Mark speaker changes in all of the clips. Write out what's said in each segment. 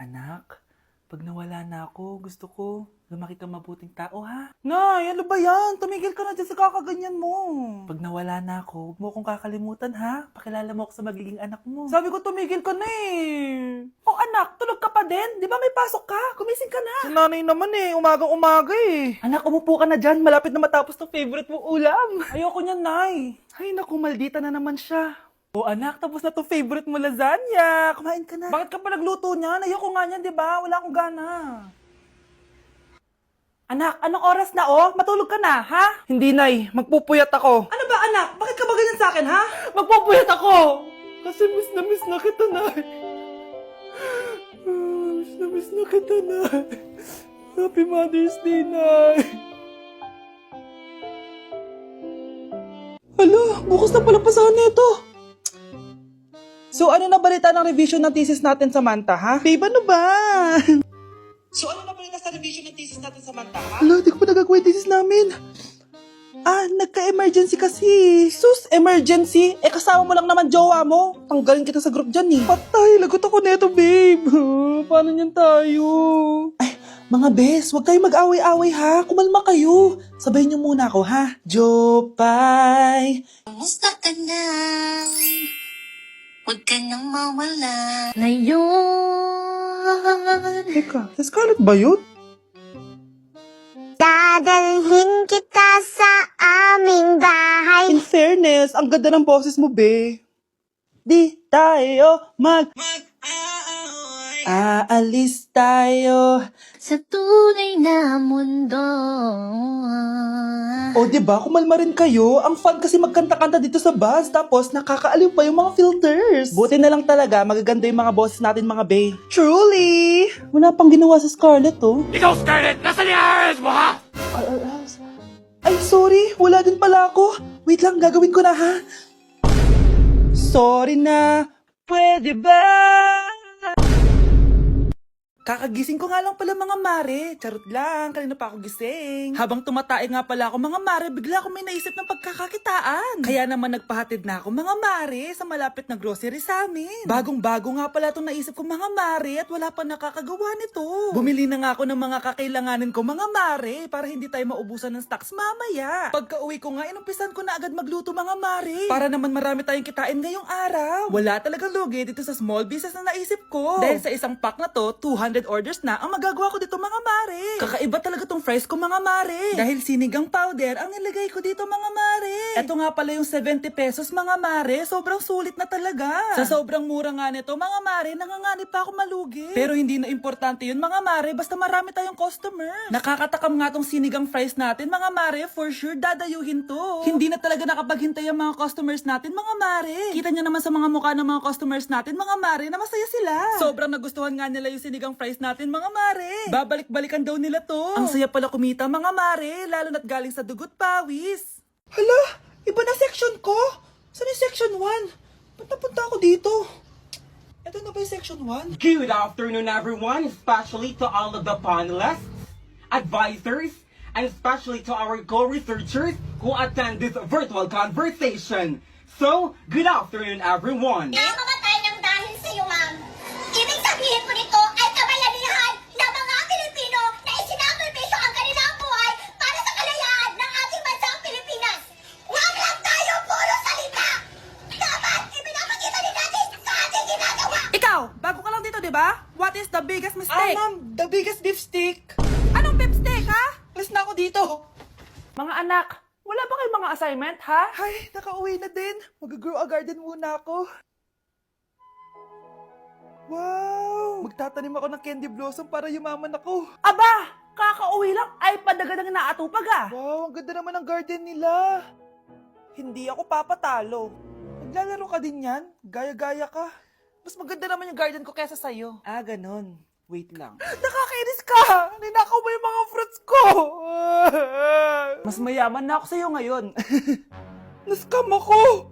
Speaker 1: Anak, pag nawala na ako, gusto ko lumaki kang mabuting tao, ha? Nay, ano ba yan? Tumigil ka na dyan sa kakaganyan mo. Pag nawala na ako, huwag mo akong kakalimutan, ha? Pakilala mo ako sa magiging anak mo. Sabi ko, tumigil ka na eh. Oh anak, tulog ka pa din? Di ba may pasok ka? Gumising ka na. Si nanay naman eh, umagang-umaga eh. Anak, umupo ka na dyan. Malapit na matapos ng favorite mong ulam. Ayoko niyan, Nay. Ay naku, maldita na naman siya. Oh anak, tapos na to favorite mo lasagna. Kumain ka na. Bakit ka pa nagluto niyan? Ayoko nga niyan, di ba? Wala akong gana. Anak, anong oras na oh? Matulog ka na, ha? Hindi, Nay. Magpupuyat ako. Ano ba, anak? Bakit ka ba ganyan sa akin, ha? Magpupuyat ako! Kasi miss na kita, Nay. Miss na kita, Nay. Happy Mother's Day, Nay. Hala, bukas na pala pasahan nito. So, ano na balita ng revision ng thesis natin, Samantha, ha? Babe, ano ba? So, ano na balita sa revision ng thesis natin, Samantha, ha? Hala, di ko pa nagagawa yung thesis namin. Nagka-emergency kasi. Sus, emergency? Kasama mo lang naman jowa mo. Tanggalin kita sa group dyan, eh. Patay, lagot ako neto, babe. Paano niyan tayo? Ay, mga bes, huwag kayo mag-away-away, ha? Kumalma kayo. Sabayin niyo muna ako, ha? Jopay.
Speaker 2: Kumusta ka na? Huwag ka nang mawala. Ngayon.
Speaker 1: Teka, si Scarlett ba yun?
Speaker 2: Dadalhin kita sa aming bahay.
Speaker 1: In fairness, ang ganda ng boses mo, be. Di tayo aalis tayo.
Speaker 2: Sa tunay na mundo.
Speaker 1: O, diba? Kumalma rin kayo. Ang fun kasi magkanta-kanta dito sa bus. Tapos, nakakaaliw pa yung mga filters. Buti na lang talaga, magaganda yung mga boses natin, mga bae. Truly! Wala pang ginawa sa Scarlett, oh.
Speaker 3: Ikaw, Scarlett! Nasaan yung IRS mo, ha?
Speaker 1: Ay, sorry. Wala din pala ako. Wait lang, gagawin ko na, ha? Sorry na. Pwede ba? Kakagising ko nga lang pala, mga mare. Charot lang, kanina pa ako gising. Habang tumatae nga pala ako, mga mare, bigla ako may naisip ng pagkakakitaan. Kaya naman nagpahatid na ako, mga mare, sa malapit na grocery sa amin. Bagong-bago nga pala itong naisip ko, mga mare, at wala pa nakakagawa nito. Bumili na nga ako ng mga kakailanganin ko, mga mare, para hindi tayo maubusan ng stocks mamaya. Pagka uwi ko nga, inumpisan ko na agad magluto, mga mare. Para naman marami tayong kitain ngayong araw. Wala talagang lugi dito sa small business na naisip ko. Dahil sa isang pack na to, 200 orders na ang magagawa ko dito, mga mare. Kakaiba talaga tong fries ko, mga mare. Dahil sinigang powder ang nilagay ko dito, mga mare. Ito nga pala yung 70 pesos, mga mare. Sobrang sulit na talaga. Sa sobrang mura nga nito, mga mare, nanganganib pa ako malugi. Pero hindi na importante yun, mga mare, basta marami tayong customer. Nakakatakam nga tong sinigang fries natin, mga mare. For sure, dadayuhin to. Hindi na talaga nakapaghintay ang mga customers natin, mga mare. Kita niyo naman sa mga mukha ng mga customers natin, mga mare, na masaya sila. Sobrang nagustuhan nga nila yung sinigang fries natin, mga mare. Babalik-balikan daw nila to. Ang saya pala kumita, mga mare, lalo na't galing sa dugot pawis. Hala, iba na section ko. Saan yung section 1? Ba't napunta ako dito? Ito na ba yung section 1?
Speaker 4: Good afternoon, everyone, especially to all of the panelists, advisors, and especially to our co-researchers who attend this virtual conversation. So, good afternoon, everyone.
Speaker 5: Namamatay ng dahil sa iyo, ma'am. Ibig sabihin po nito ay kabayanihan ng mga Pilipino na isinakripisyo ang kanilang buhay para sa kalayaan ng ating bansang Pilipinas. Huwag lang tayo puro salita! Dapat ipinapakita din natin sa ating ginagawa!
Speaker 1: Ikaw, bago ka lang dito, di ba? What is the biggest mistake? Ma'am, the biggest beef stick. Anong beef stick, ha? Alis na ako dito. Mga anak, wala ba kayong mga assignment, ha? Ay, nakauwi na din. Mag-grow a garden muna ako. Wow! Magtatanim ako ng candy blossom para yumaman ako. Aba! Kakauwi lang ay padagadang naatupag, ah. Wow, ang ganda naman ng garden nila. Hindi ako papatalo. Maglalaro ka din yan? Gaya-gaya ka. Mas maganda naman yung garden ko kesa sa'yo. Ah, ganon. Wait lang. Nakakainis ka! Ninakaw mo yung mga fruits ko! Mas mayaman na ako sa'yo ngayon. Nascam ako!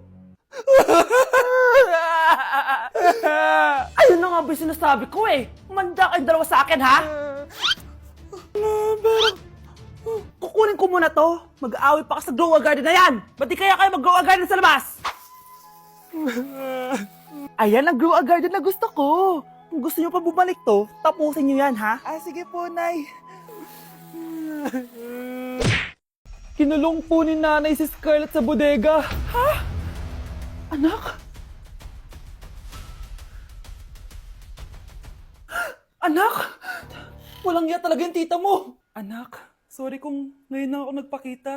Speaker 1: Ayun na nga ba yung sinasabi ko eh. Manda kayong dalawa sa akin, ha? Kukunin ko muna to. Mag-aaway pa ka sa grow a garden na yan. Ba't di kaya kayo mag-grow a garden sa labas? Ayan ang grow a garden na gusto ko. Kung gusto nyo pa bumalik to, tapusin nyo yan, ha? Ah, sige po, Nay. Kinulong po ni Nanay si Scarlett sa bodega. Ha? Anak? Anak? Walang iya talaga yung tita mo. Anak, sorry kung ngayon na ako nagpakita.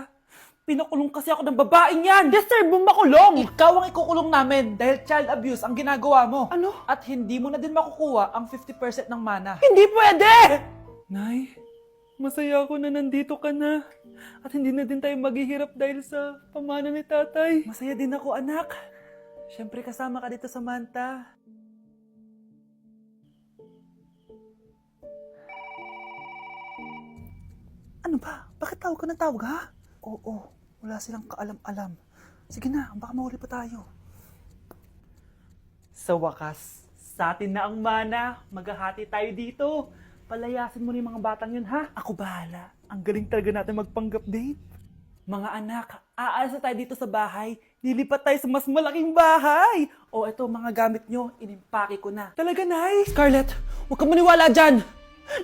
Speaker 1: Pinakulong kasi ako ng babaeng yan. Deserve mo makulong. Ikaw ang ikukulong namin dahil child abuse ang ginagawa mo. Ano? At hindi mo na din makukuha ang 50% ng mana. Hindi pwede! Nay, masaya ako na nandito ka na. At hindi na din tayo maghihirap dahil sa pamana ni tatay. Masaya din ako, anak. Siyempre kasama ka dito sa Manta. Ano ba? Bakit tawag ka ng tawag, ha? Oo, wala silang kaalam-alam. Sige na, baka mahuli pa tayo. Sa wakas, sa atin na ang mana. Maghahati tayo dito. Palayasin mo na yung mga batang yun, ha? Ako bahala. Ang galing talaga natin magpanggap date. Mga anak, aalis na tayo dito sa bahay. Lilipat tayo sa mas malaking bahay. O eto, mga gamit nyo, inimpake ko na. Talaga, Nay? Scarlett, huwag ka maniwala dyan.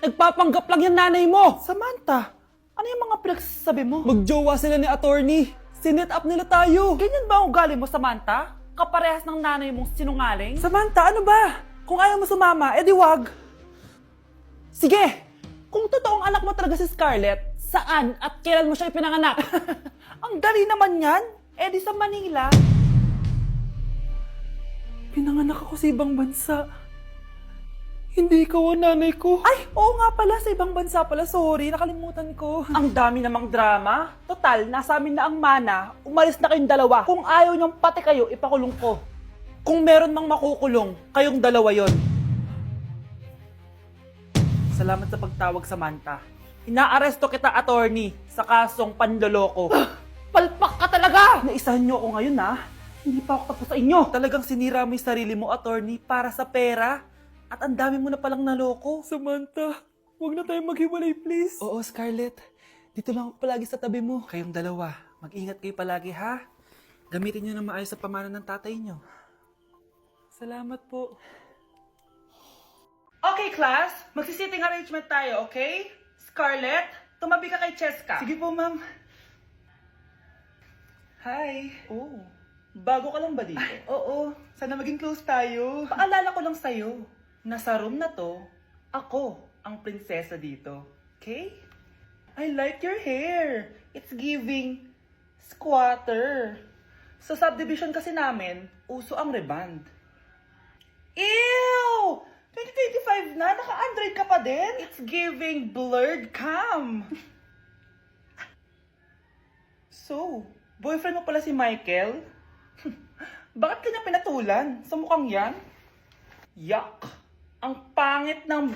Speaker 1: Nagpapanggap lang yung nanay mo. Samantha, ano yung mga pinagsasabi mo? Magjowa sila ni attorney. Sinet up nila tayo. Ganyan ba ang ugali mo, Samantha? Kaparehas ng nanay mong sinungaling? Samantha, ano ba? Kung ayaw mo sumama, edi wag. Sige, kung totoong anak mo talaga si Scarlett, saan at kailan mo siya ipinanganak? Ang dali naman yan. Edi sa Manila. Pinanganak ako sa ibang bansa. Hindi ikaw ang nanay ko. Ay, oo nga pala, sa ibang bansa pala. Sorry, nakalimutan ko. Ang dami namang drama. Total, nasa amin na ang mana. Umalis na kayong dalawa. Kung ayaw niyong pati kayo, ipakulong ko. Kung meron mang makukulong, kayong dalawa yon. Salamat sa pagtawag, Samantha. Inaaresto kita, attorney, sa kasong panloloko. Palpak ka talaga! Naisahan niyo ako ngayon, ha? Hindi pa ako tapos sa inyo. Talagang sinira mo yung sarili mo, attorney, para sa pera. At ang dami mo na palang naloko. Samantha, huwag na tayong maghiwalay, please. Oo, Scarlett. Dito lang ako palagi sa tabi mo. Kayong dalawa, mag-ingat kayo palagi, ha? Gamitin niyo na maayos sa pamana ng tatay niyo. Salamat po. Okay, class. Magsisitting arrangement tayo, okay? Scarlett, tumabi ka kay Cheska. Sige po, ma'am. Hi. Oh, bago ka lang ba dito? Oo, sana maging close tayo. Paalala ko lang sa'yo. Nasa room na to, ako ang prinsesa dito. Okay? I like your hair. It's giving squatter. Sa subdivision kasi namin, uso ang reband. Ew! 2025 na, naka-Android ka pa din? It's giving blurred cam. So, boyfriend mo pala si Michael? Bakit kanya pinatulan? Sa mukhang yan? Yuck! Ang pangit ng...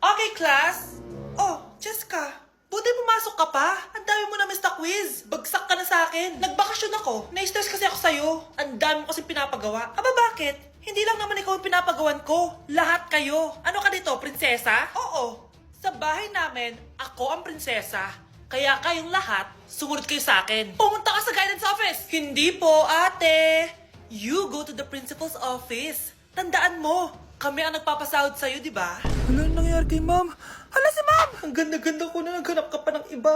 Speaker 1: Okay, class. Oh, Jessica, buti pumasok ka pa. Ang dami mo na miss na quiz. Bagsak ka na sa akin. Nagbakasyon ako. Na-stress kasi ako sa'yo. Ang dami mo kasi pinapagawa. Aba, bakit? Hindi lang naman ikaw yung pinapagawan ko. Lahat kayo. Ano ka dito, prinsesa? Oo. Sa bahay namin, ako ang prinsesa. Kaya kayong lahat, sumunod kayo sa akin. Pumunta ka sa guidance office. Hindi po, ate. You go to the principal's office. Tandaan mo, kami ang nagpapasahod sa'yo, di ba? Ano nangyari kay ma'am? Hala si ma'am! Ang ganda-ganda ko na naghanap ka pa ng iba.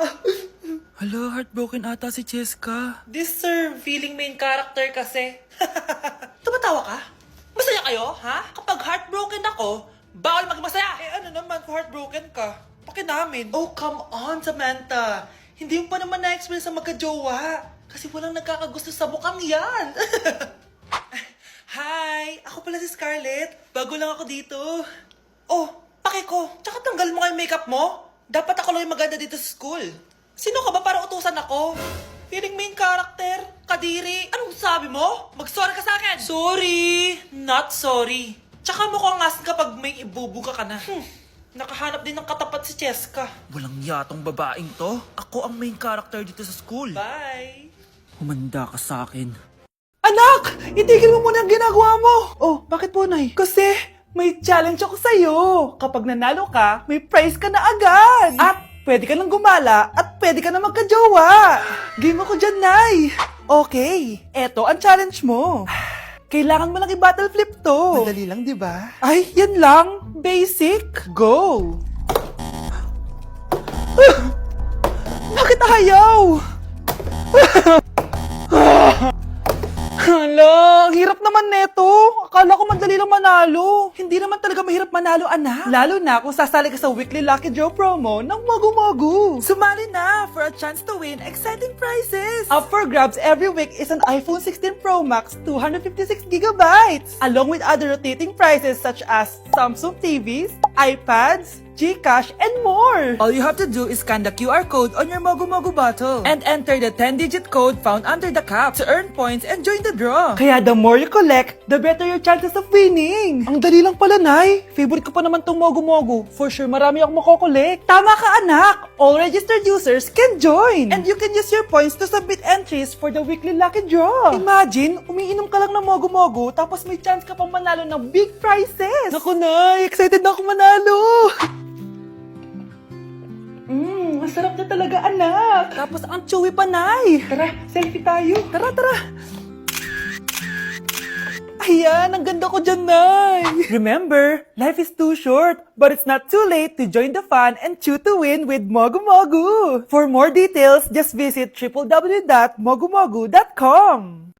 Speaker 1: Hala, heartbroken ata si Cheska. This sir, feeling main character kasi. Tumatawa ka? Masaya kayo, ha? Kapag heartbroken ako, bawal maging masaya. Eh ano naman kung heartbroken ka? Pakinamin. Oh, come on, Samantha. Hindi mo pa naman na-experience sa magka-jowa. Kasi walang nagkakagusto sa mukhang yan. Hi! Ako pala si Scarlett. Bago lang ako dito. Oh, pake ko. Tsaka tanggal mo nga yung makeup mo. Dapat ako lang yung maganda dito sa school. Sino ka ba para utusan ako? Feeling main character? Kadiri? Anong sabi mo? Mag-sorry ka sa akin! Sorry! Not sorry. Tsaka mukhang asin kapag may ibubuga ka na. Nakahanap din ng katapat si Cheska. Walang yatong babaeng to. Ako ang main character dito sa school. Bye! Humanda ka sa akin. Anak! Itigil mo muna ang ginagawa mo! Oh, bakit po, Nay? Kasi may challenge ako sa'yo. Kapag nanalo ka, may prize ka na agad. At pwede ka nang gumala at pwede ka na magka-jowa. Game ako dyan, Nay. Okay, eto ang challenge mo. Kailangan mo lang i-battle flip to. Madali lang, di ba? Ay, yan lang. Basic. Go! Bakit ayaw? Hala, ang hirap naman neto. Akala ko madali lang manalo. Hindi naman talaga mahirap manalo, anak. Lalo na kung sasali ka sa weekly Lucky Draw promo ng Mogu. Sumali na for a chance to win exciting prizes. Up for grabs every week is an iPhone 16 Pro Max 256GB, along with other rotating prizes such as Samsung TVs, iPads, GCash, and more! All you have to do is scan the QR code on your Mogu bottle and enter the 10-digit code found under the cap to earn points and join the draw. Kaya the more you collect, the better your chances of winning. Ang dali lang pala, Nay. Favorite ko pa naman tong Mogu. For sure, marami akong makokolek. Tama ka, anak! All registered users can join! And you can use your points to submit entries for the weekly lucky draw. Imagine, umiinom ka lang ng Mogu tapos may chance ka pang manalo ng big prizes. Naku, Nay! Excited na ako manalo! Masarap na talaga, anak. Tapos ang chewy pa, Nay. Tara, selfie tayo. Tara. Ayan, ang ganda ko dyan, Nay. Remember, life is too short, but it's not too late to join the fun and chew to win with Mogu. For more details, just visit www.mogumogu.com.